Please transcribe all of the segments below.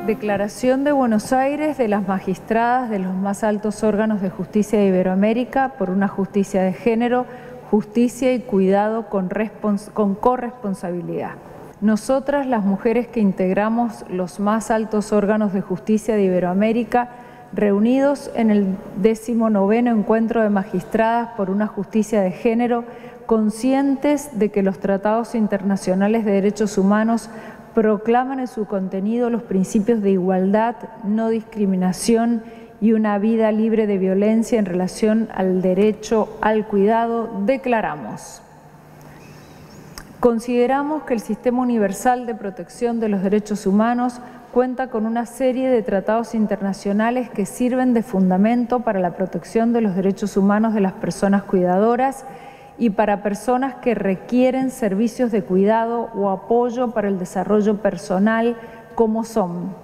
Declaración de Buenos Aires de las magistradas de los más altos órganos de justicia de Iberoamérica por una justicia de género, justicia y cuidado con corresponsabilidad. Nosotras, las mujeres que integramos los más altos órganos de justicia de Iberoamérica, reunidos en el 19º Encuentro de Magistradas por una Justicia de Género, conscientes de que los tratados internacionales de derechos humanos proclaman en su contenido los principios de igualdad, no discriminación y una vida libre de violencia en relación al derecho al cuidado, declaramos: consideramos que el Sistema Universal de Protección de los Derechos Humanos cuenta con una serie de tratados internacionales que sirven de fundamento para la protección de los derechos humanos de las personas cuidadoras y para personas que requieren servicios de cuidado o apoyo para el desarrollo personal, como son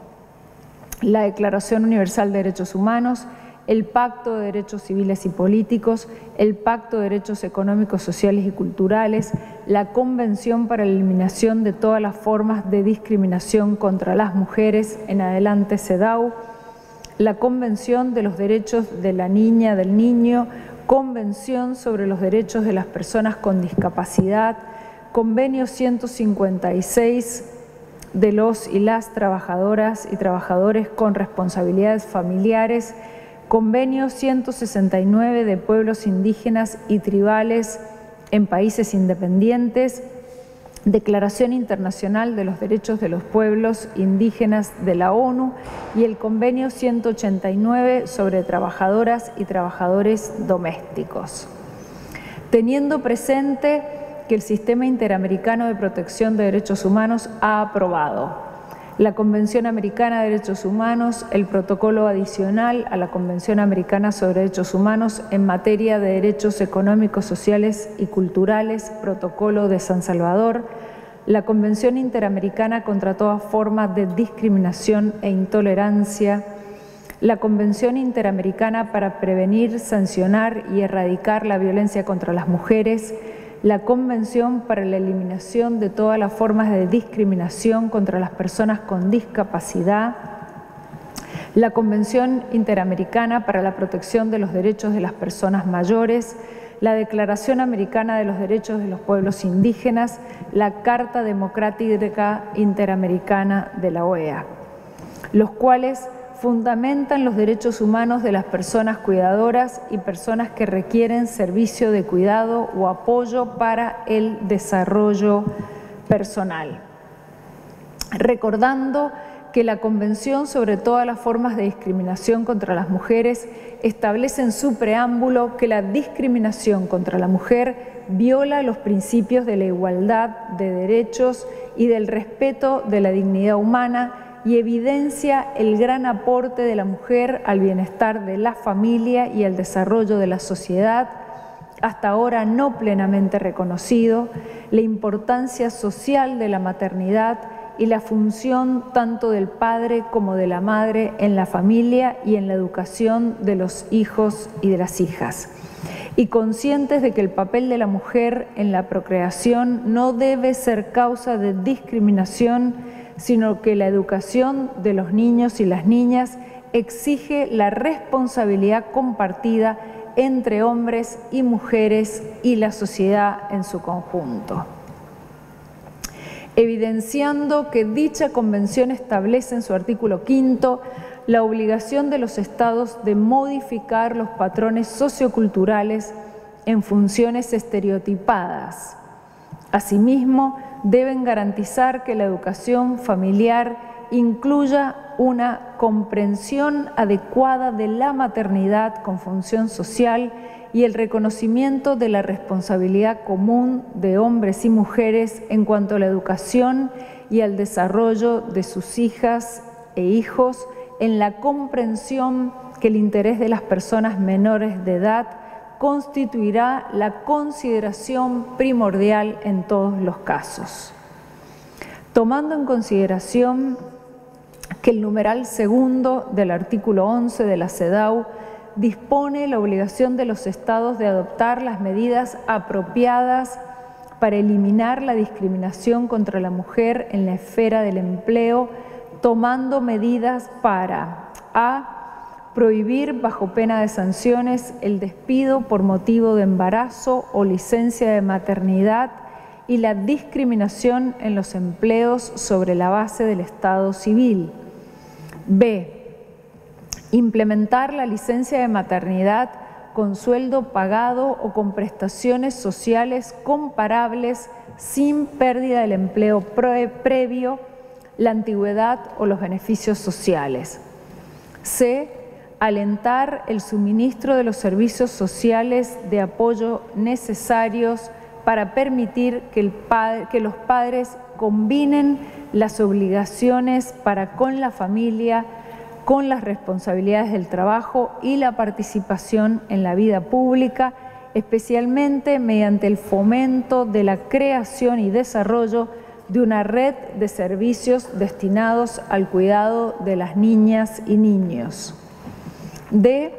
la Declaración Universal de Derechos Humanos, el Pacto de Derechos Civiles y Políticos, el Pacto de Derechos Económicos, Sociales y Culturales, la Convención para la Eliminación de todas las formas de discriminación contra las mujeres, en adelante CEDAW, la Convención de los Derechos de la Niña, del Niño, Convención sobre los Derechos de las Personas con Discapacidad, Convenio 156 de los y las trabajadoras y trabajadores con responsabilidades familiares, Convenio 169 de pueblos indígenas y tribales en países independientes, Declaración Internacional de los Derechos de los Pueblos Indígenas de la ONU y el Convenio 189 sobre trabajadoras y trabajadores domésticos. Teniendo presente que el Sistema Interamericano de Protección de Derechos Humanos ha aprobado la Convención Americana de Derechos Humanos, el protocolo adicional a la Convención Americana sobre Derechos Humanos en materia de derechos económicos, sociales y culturales, protocolo de San Salvador, la Convención Interamericana contra toda forma de discriminación e intolerancia, la Convención Interamericana para prevenir, sancionar y erradicar la violencia contra las mujeres, la Convención para la Eliminación de todas las formas de discriminación contra las personas con discapacidad, la Convención Interamericana para la Protección de los Derechos de las Personas Mayores, la Declaración Americana de los Derechos de los Pueblos Indígenas, la Carta Democrática Interamericana de la OEA, los cuales fundamentan los derechos humanos de las personas cuidadoras y personas que requieren servicio de cuidado o apoyo para el desarrollo personal. Recordando que la Convención sobre todas las formas de discriminación contra las mujeres establece en su preámbulo que la discriminación contra la mujer viola los principios de la igualdad de derechos y del respeto de la dignidad humana y evidencia el gran aporte de la mujer al bienestar de la familia y al desarrollo de la sociedad, hasta ahora no plenamente reconocido, la importancia social de la maternidad y la función tanto del padre como de la madre en la familia y en la educación de los hijos y de las hijas. Y conscientes de que el papel de la mujer en la procreación no debe ser causa de discriminación, sino que la educación de los niños y las niñas exige la responsabilidad compartida entre hombres y mujeres y la sociedad en su conjunto. Evidenciando que dicha convención establece en su artículo 5 la obligación de los estados de modificar los patrones socioculturales en funciones estereotipadas. Asimismo, deben garantizar que la educación familiar incluya una comprensión adecuada de la maternidad con función social y el reconocimiento de la responsabilidad común de hombres y mujeres en cuanto a la educación y al desarrollo de sus hijas e hijos, en la comprensión que el interés de las personas menores de edad constituirá la consideración primordial en todos los casos. Tomando en consideración que el numeral segundo del artículo 11 de la CEDAW dispone la obligación de los estados de adoptar las medidas apropiadas para eliminar la discriminación contra la mujer en la esfera del empleo, tomando medidas para a. Prohibir bajo pena de sanciones el despido por motivo de embarazo o licencia de maternidad y la discriminación en los empleos sobre la base del estado civil. B. Implementar la licencia de maternidad con sueldo pagado o con prestaciones sociales comparables sin pérdida del empleo previo, la antigüedad o los beneficios sociales. C. Alentar el suministro de los servicios sociales de apoyo necesarios para permitir que los padres combinen las obligaciones para con la familia, con las responsabilidades del trabajo y la participación en la vida pública, especialmente mediante el fomento de la creación y desarrollo de una red de servicios destinados al cuidado de las niñas y niños. D.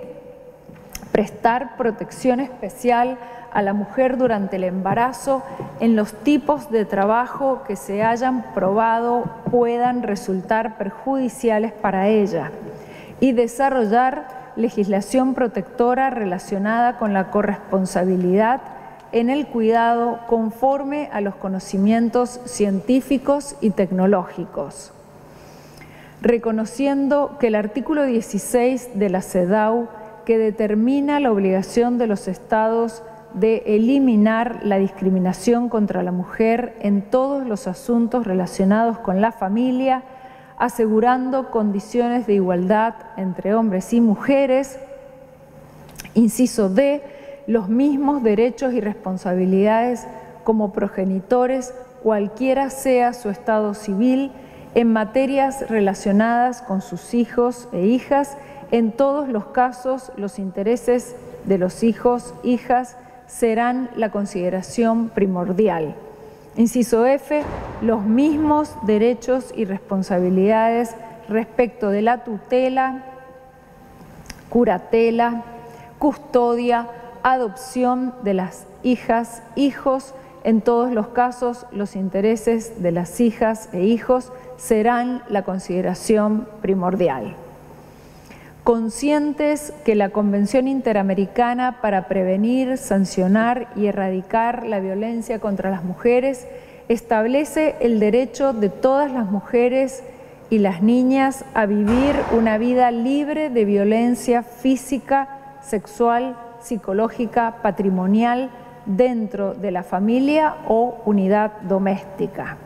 Prestar protección especial a la mujer durante el embarazo en los tipos de trabajo que se hayan probado puedan resultar perjudiciales para ella y desarrollar legislación protectora relacionada con la corresponsabilidad en el cuidado conforme a los conocimientos científicos y tecnológicos. Reconociendo que el artículo 16 de la CEDAW, que determina la obligación de los estados de eliminar la discriminación contra la mujer en todos los asuntos relacionados con la familia, asegurando condiciones de igualdad entre hombres y mujeres. Inciso D, los mismos derechos y responsabilidades como progenitores, cualquiera sea su estado civil, en materias relacionadas con sus hijos e hijas. En todos los casos, los intereses de los hijos, hijas, serán la consideración primordial. Inciso F, los mismos derechos y responsabilidades respecto de la tutela, curatela, custodia, adopción de las hijas, hijos. En todos los casos, los intereses de las hijas e hijos serán la consideración primordial. Conscientes que la Convención Interamericana para prevenir, sancionar y erradicar la violencia contra las mujeres establece el derecho de todas las mujeres y las niñas a vivir una vida libre de violencia física, sexual, psicológica, patrimonial, dentro de la familia o unidad doméstica.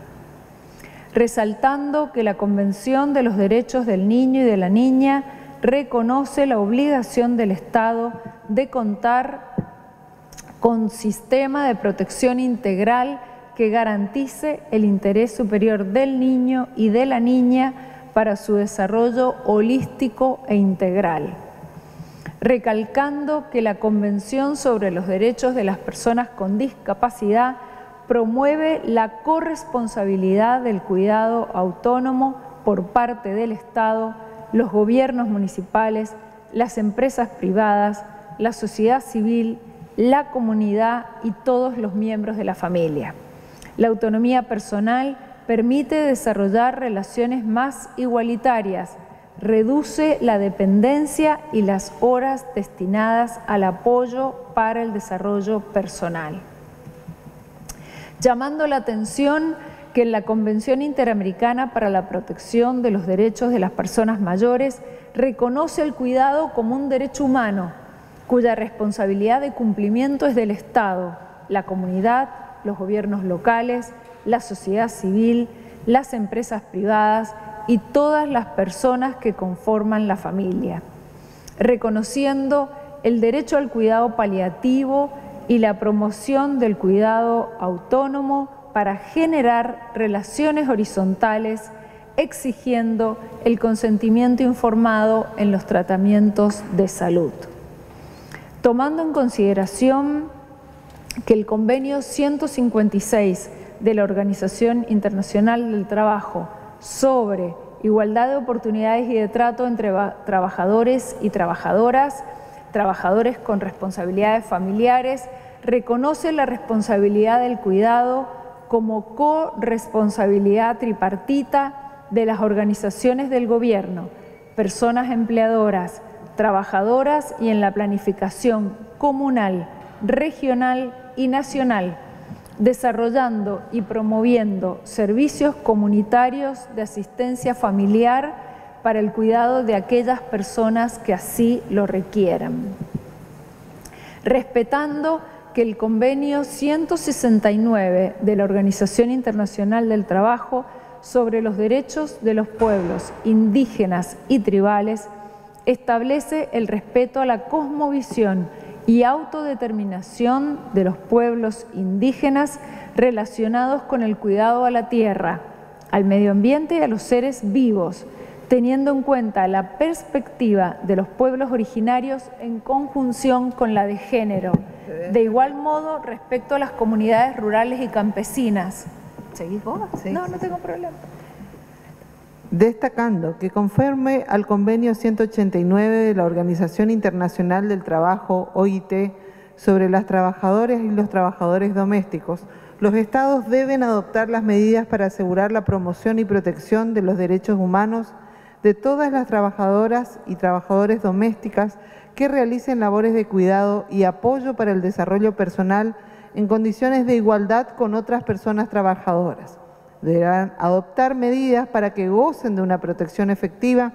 Resaltando que la Convención de los Derechos del Niño y de la Niña reconoce la obligación del Estado de contar con sistema de protección integral que garantice el interés superior del niño y de la niña para su desarrollo holístico e integral. Recalcando que la Convención sobre los Derechos de las Personas con Discapacidad promueve la corresponsabilidad del cuidado autónomo por parte del Estado, los gobiernos municipales, las empresas privadas, la sociedad civil, la comunidad y todos los miembros de la familia. La autonomía personal permite desarrollar relaciones más igualitarias, reduce la dependencia y las horas destinadas al apoyo para el desarrollo personal. Llamando la atención que en la Convención Interamericana para la Protección de los Derechos de las Personas Mayores reconoce el cuidado como un derecho humano, cuya responsabilidad de cumplimiento es del Estado, la comunidad, los gobiernos locales, la sociedad civil, las empresas privadas y todas las personas que conforman la familia, reconociendo el derecho al cuidado paliativo y la promoción del cuidado autónomo para generar relaciones horizontales, exigiendo el consentimiento informado en los tratamientos de salud. Tomando en consideración que el Convenio 156 de la Organización Internacional del Trabajo sobre igualdad de oportunidades y de trato entre trabajadores y trabajadoras, trabajadores con responsabilidades familiares, reconoce la responsabilidad del cuidado como corresponsabilidad tripartita de las organizaciones del gobierno, personas empleadoras, trabajadoras y en la planificación comunal, regional y nacional, desarrollando y promoviendo servicios comunitarios de asistencia familiar para el cuidado de aquellas personas que así lo requieran. Respetando que el Convenio 169 de la Organización Internacional del Trabajo sobre los derechos de los pueblos indígenas y tribales establece el respeto a la cosmovisión y autodeterminación de los pueblos indígenas relacionados con el cuidado a la tierra, al medio ambiente y a los seres vivos, teniendo en cuenta la perspectiva de los pueblos originarios en conjunción con la de género. De igual modo, respecto a las comunidades rurales y campesinas. ¿Seguís vos? Sí. No, no tengo problema. Destacando que conforme al Convenio 189 de la Organización Internacional del Trabajo, OIT, sobre las trabajadoras y los trabajadores domésticos, los Estados deben adoptar las medidas para asegurar la promoción y protección de los derechos humanos de todas las trabajadoras y trabajadores domésticas que realicen labores de cuidado y apoyo para el desarrollo personal en condiciones de igualdad con otras personas trabajadoras. Deberán adoptar medidas para que gocen de una protección efectiva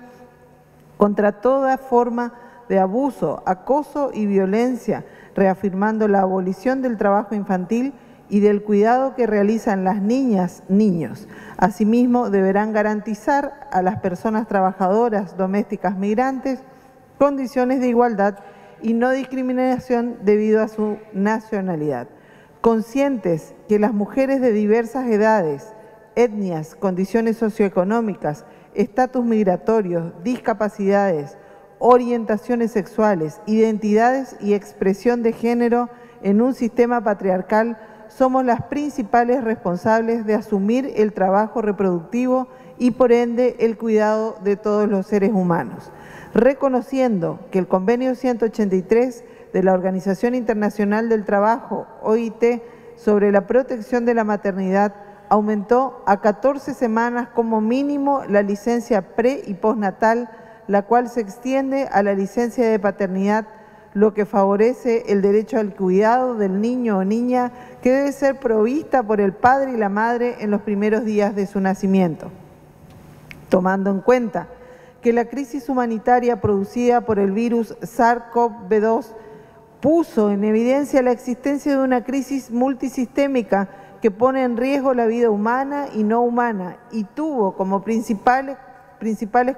contra toda forma de abuso, acoso y violencia, reafirmando la abolición del trabajo infantil y del cuidado que realizan las niñas, niños. Asimismo, deberán garantizar a las personas trabajadoras domésticas migrantes condiciones de igualdad y no discriminación debido a su nacionalidad. Conscientes que las mujeres de diversas edades, etnias, condiciones socioeconómicas, estatus migratorios, discapacidades, orientaciones sexuales, identidades y expresión de género en un sistema patriarcal, somos las principales responsables de asumir el trabajo reproductivo y por ende el cuidado de todos los seres humanos. Reconociendo que el Convenio 183 de la Organización Internacional del Trabajo, OIT, sobre la protección de la maternidad, aumentó a 14 semanas como mínimo la licencia pre- y postnatal, la cual se extiende a la licencia de paternidad, lo que favorece el derecho al cuidado del niño o niña que debe ser provista por el padre y la madre en los primeros días de su nacimiento. Tomando en cuenta que la crisis humanitaria producida por el virus SARS-CoV-2 puso en evidencia la existencia de una crisis multisistémica que pone en riesgo la vida humana y no humana y tuvo como principales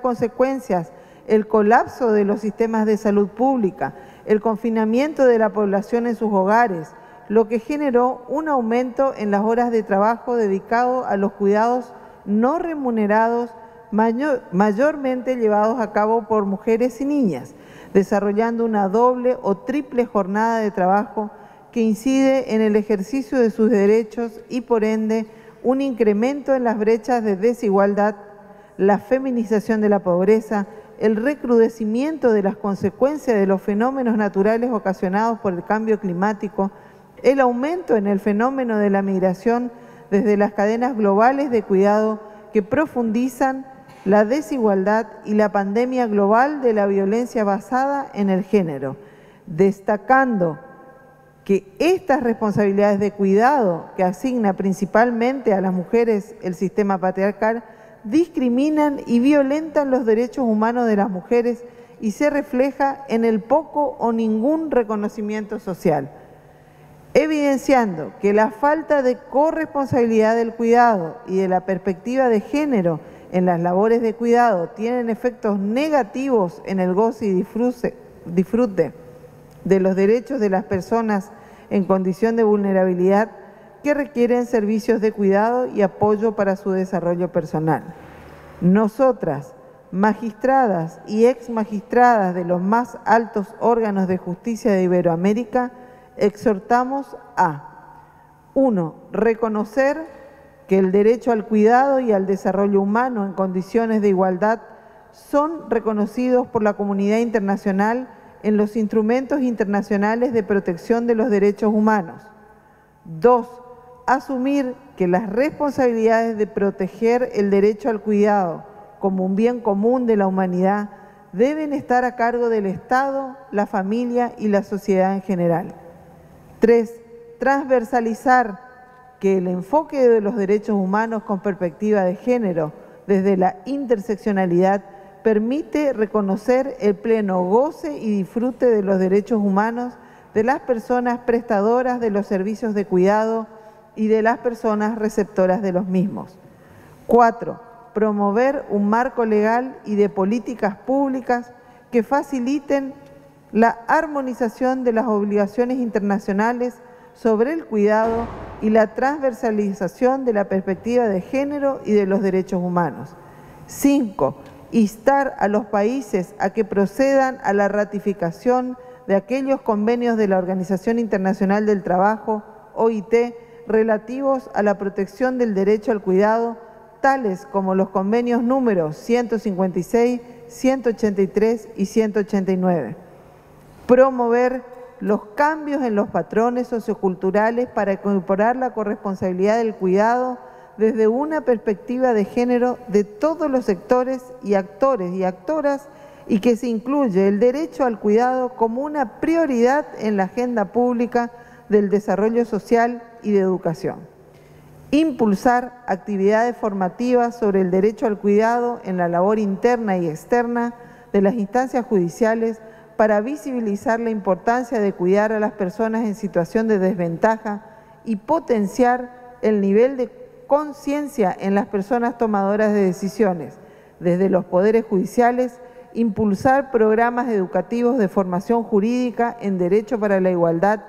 consecuencias el colapso de los sistemas de salud pública, el confinamiento de la población en sus hogares, lo que generó un aumento en las horas de trabajo dedicado a los cuidados no remunerados, mayormente llevados a cabo por mujeres y niñas, desarrollando una doble o triple jornada de trabajo que incide en el ejercicio de sus derechos y por ende un incremento en las brechas de desigualdad, la feminización de la pobreza, el recrudecimiento de las consecuencias de los fenómenos naturales ocasionados por el cambio climático, el aumento en el fenómeno de la migración desde las cadenas globales de cuidado que profundizan la desigualdad y la pandemia global de la violencia basada en el género, destacando que estas responsabilidades de cuidado que asigna principalmente a las mujeres el sistema patriarcal discriminan y violentan los derechos humanos de las mujeres y se refleja en el poco o ningún reconocimiento social, evidenciando que la falta de corresponsabilidad del cuidado y de la perspectiva de género en las labores de cuidado tienen efectos negativos en el goce y disfrute de los derechos de las personas en condición de vulnerabilidad que requieren servicios de cuidado y apoyo para su desarrollo personal. Nosotras, magistradas y ex magistradas de los más altos órganos de justicia de Iberoamérica, exhortamos a 1. Reconocer que el derecho al cuidado y al desarrollo humano en condiciones de igualdad son reconocidos por la comunidad internacional en los instrumentos internacionales de protección de los derechos humanos. 2. Asumir que las responsabilidades de proteger el derecho al cuidado como un bien común de la humanidad deben estar a cargo del Estado, la familia y la sociedad en general. 3. Transversalizar que el enfoque de los derechos humanos con perspectiva de género desde la interseccionalidad permite reconocer el pleno goce y disfrute de los derechos humanos de las personas prestadoras de los servicios de cuidado y de las personas receptoras de los mismos. 4. Promover un marco legal y de políticas públicas que faciliten la armonización de las obligaciones internacionales sobre el cuidado y la transversalización de la perspectiva de género y de los derechos humanos. 5. Instar a los países a que procedan a la ratificación de aquellos convenios de la Organización Internacional del Trabajo, OIT, relativos a la protección del derecho al cuidado, tales como los convenios números 156, 183 y 189. Promover los cambios en los patrones socioculturales para incorporar la corresponsabilidad del cuidado desde una perspectiva de género de todos los sectores y actores y actoras, y que se incluye el derecho al cuidado como una prioridad en la agenda pública del desarrollo social y de educación. Impulsar actividades formativas sobre el derecho al cuidado en la labor interna y externa de las instancias judiciales para visibilizar la importancia de cuidar a las personas en situación de desventaja y potenciar el nivel de conciencia en las personas tomadoras de decisiones, desde los poderes judiciales. Impulsar programas educativos de formación jurídica en derecho para la igualdad,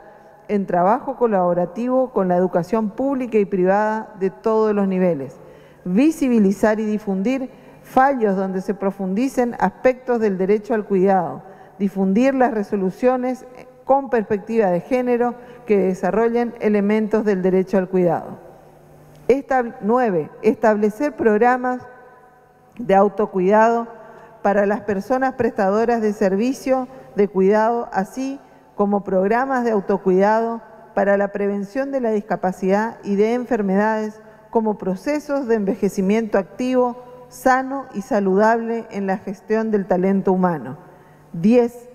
en trabajo colaborativo con la educación pública y privada de todos los niveles. Visibilizar y difundir fallos donde se profundicen aspectos del derecho al cuidado. Difundir las resoluciones con perspectiva de género que desarrollen elementos del derecho al cuidado. 9. Establecer programas de autocuidado para las personas prestadoras de servicio de cuidado, así como programas de autocuidado para la prevención de la discapacidad y de enfermedades como procesos de envejecimiento activo, sano y saludable en la gestión del talento humano. 10.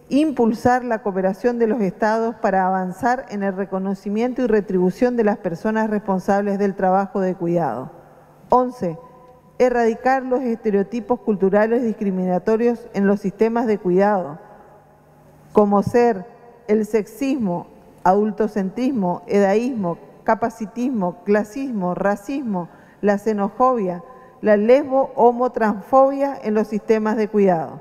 Impulsar la cooperación de los Estados para avanzar en el reconocimiento y retribución de las personas responsables del trabajo de cuidado. 11. Erradicar los estereotipos culturales discriminatorios en los sistemas de cuidado, como ser el sexismo, adultocentrismo, edaísmo, capacitismo, clasismo, racismo, la xenofobia, la lesbo-homo-transfobia en los sistemas de cuidado.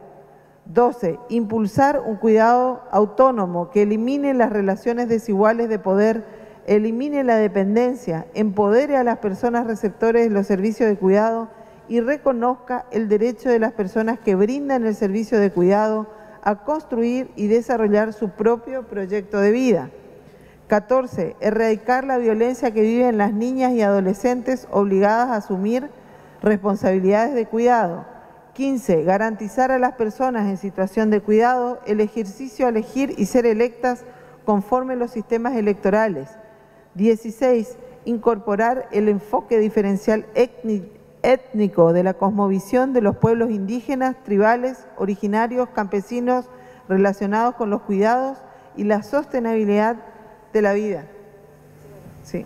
12. Impulsar un cuidado autónomo que elimine las relaciones desiguales de poder, elimine la dependencia, empodere a las personas receptores de los servicios de cuidado y reconozca el derecho de las personas que brindan el servicio de cuidado a construir y desarrollar su propio proyecto de vida. 14. Erradicar la violencia que viven las niñas y adolescentes obligadas a asumir responsabilidades de cuidado. 15. Garantizar a las personas en situación de cuidado el ejercicio a elegir y ser electas conforme los sistemas electorales. 16. Incorporar el enfoque diferencial étnico de la cosmovisión de los pueblos indígenas, tribales, originarios, campesinos, relacionados con los cuidados y la sostenibilidad de la vida. Sí.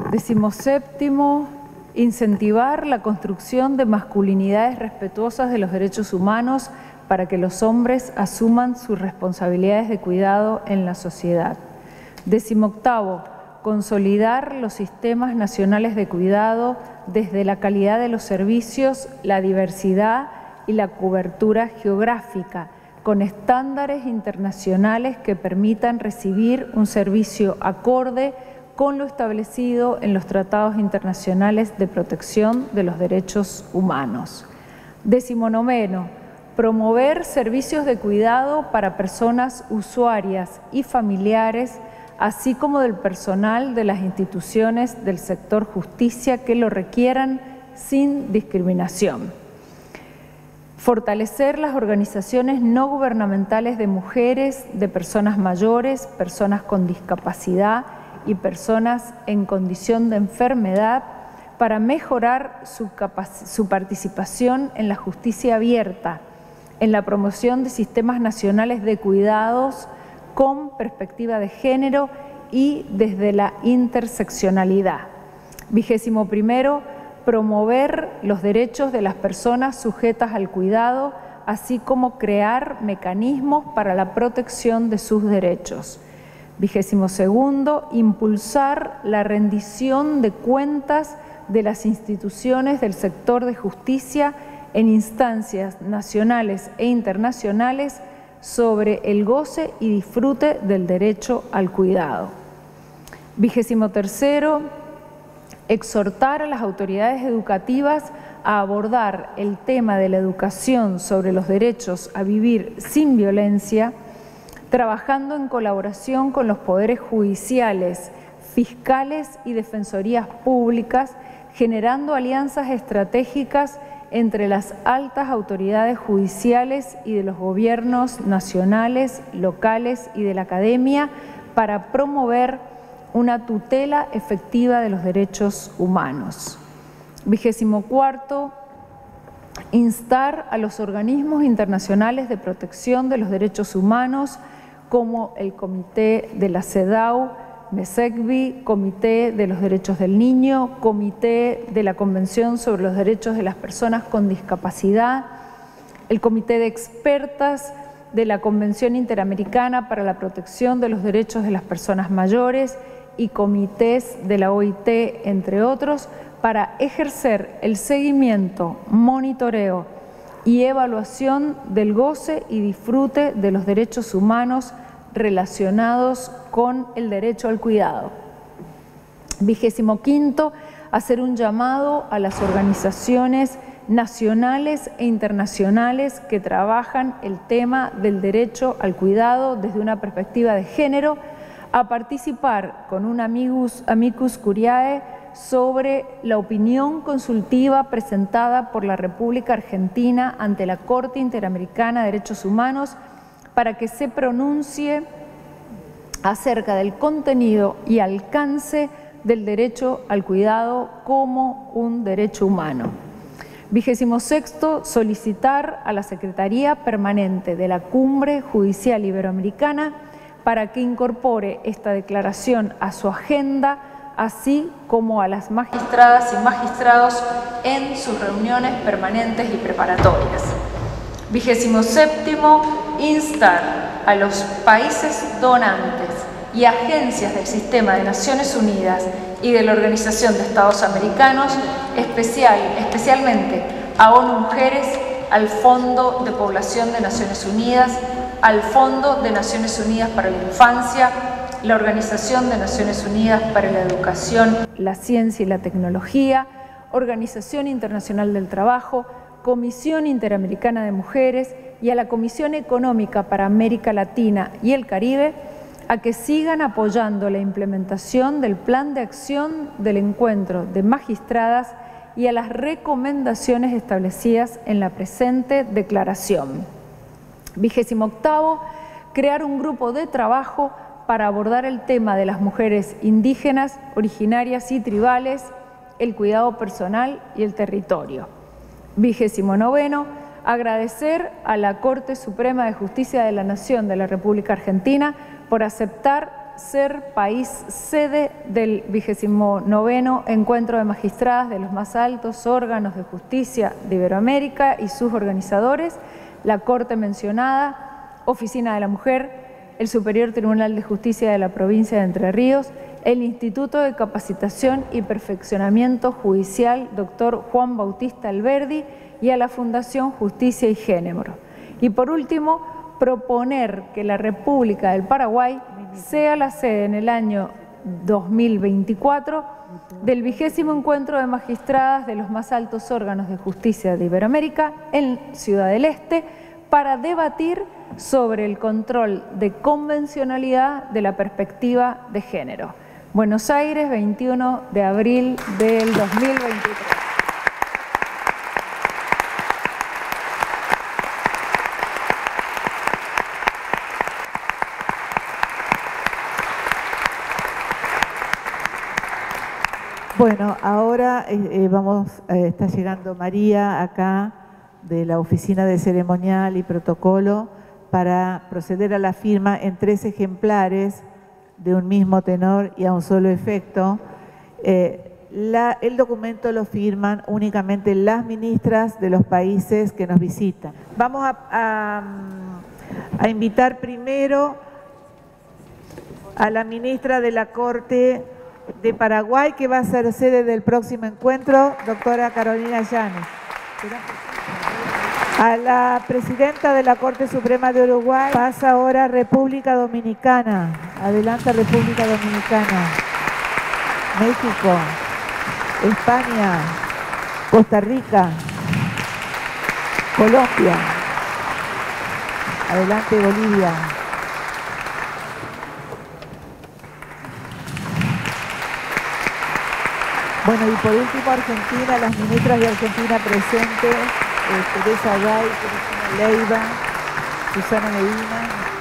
17. Incentivar la construcción de masculinidades respetuosas de los derechos humanos para que los hombres asuman sus responsabilidades de cuidado en la sociedad. 18. Consolidar los sistemas nacionales de cuidado desde la calidad de los servicios, la diversidad y la cobertura geográfica, con estándares internacionales que permitan recibir un servicio acorde con lo establecido en los tratados internacionales de protección de los derechos humanos. 19. Promover servicios de cuidado para personas usuarias y familiares, así como del personal de las instituciones del sector justicia que lo requieran sin discriminación. Fortalecer las organizaciones no gubernamentales de mujeres, de personas mayores, personas con discapacidad y personas en condición de enfermedad para mejorar su participación en la justicia abierta, en la promoción de sistemas nacionales de cuidados con perspectiva de género y desde la interseccionalidad. 21. Promover los derechos de las personas sujetas al cuidado, así como crear mecanismos para la protección de sus derechos. 22. Impulsar la rendición de cuentas de las instituciones del sector de justicia en instancias nacionales e internacionales sobre el goce y disfrute del derecho al cuidado. 23. Exhortar a las autoridades educativas a abordar el tema de la educación sobre los derechos a vivir sin violencia, trabajando en colaboración con los poderes judiciales, fiscales y defensorías públicas, generando alianzas estratégicas entre las altas autoridades judiciales y de los gobiernos nacionales, locales y de la academia para promover una tutela efectiva de los derechos humanos. 24. Instar a los organismos internacionales de protección de los derechos humanos como el Comité de la CEDAW, MESECBI, Comité de los Derechos del Niño, Comité de la Convención sobre los Derechos de las Personas con Discapacidad, el Comité de Expertas de la Convención Interamericana para la Protección de los Derechos de las Personas Mayores y comités de la OIT, entre otros, para ejercer el seguimiento, monitoreo y evaluación del goce y disfrute de los derechos humanos relacionados con el derecho al cuidado. 25. Hacer un llamado a las organizaciones nacionales e internacionales que trabajan el tema del derecho al cuidado desde una perspectiva de género a participar con un amicus curiae sobre la opinión consultiva presentada por la República Argentina ante la Corte Interamericana de Derechos Humanos para que se pronuncie acerca del contenido y alcance del derecho al cuidado como un derecho humano. 26. Solicitar a la Secretaría Permanente de la Cumbre Judicial Iberoamericana para que incorpore esta declaración a su agenda, así como a las magistradas y magistrados en sus reuniones permanentes y preparatorias. 27. Instar a los países donantes y agencias del Sistema de Naciones Unidas y de la Organización de Estados Americanos, especialmente a ONU Mujeres, al Fondo de Población de Naciones Unidas, al Fondo de Naciones Unidas para la Infancia, la Organización de Naciones Unidas para la Educación, la Ciencia y la Tecnología, Organización Internacional del Trabajo, Comisión Interamericana de Mujeres y a la Comisión Económica para América Latina y el Caribe a que sigan apoyando la implementación del Plan de Acción del Encuentro de Magistradas y a las recomendaciones establecidas en la presente declaración. 28. Crear un grupo de trabajo para abordar el tema de las mujeres indígenas, originarias y tribales, el cuidado personal y el territorio. 29. Agradecer a la Corte Suprema de Justicia de la Nación de la República Argentina por aceptar ser país sede del 29º Encuentro de Magistradas de los más altos órganos de justicia de Iberoamérica y sus organizadores, la Corte mencionada, Oficina de la Mujer, el Superior Tribunal de Justicia de la Provincia de Entre Ríos, el Instituto de Capacitación y Perfeccionamiento Judicial Dr. Juan Bautista Alberdi y a la Fundación Justicia y Género. Y por último, proponer que la República del Paraguay sea la sede en el año 2024 del 20º Encuentro de Magistradas de los más altos órganos de justicia de Iberoamérica en Ciudad del Este para debatir sobre el control de convencionalidad de la perspectiva de género. Buenos Aires, 21 de abril del 2023. Bueno, ahora está llegando María acá de la Oficina de Ceremonial y Protocolo para proceder a la firma en 3 ejemplares de un mismo tenor y a un solo efecto. El documento lo firman únicamente las ministras de los países que nos visitan. Vamos a invitar primero a la ministra de la Corte de Paraguay, que va a ser sede del próximo encuentro, doctora Carolina Llanes. A la presidenta de la Corte Suprema de Uruguay. Pasa ahora República Dominicana. Adelante, República Dominicana. México, España, Costa Rica, Colombia. Adelante, Bolivia. Bueno, y por último, Argentina, las ministras de Argentina presentes, Teresa Gay, Cristina Leiva, Susana Medina.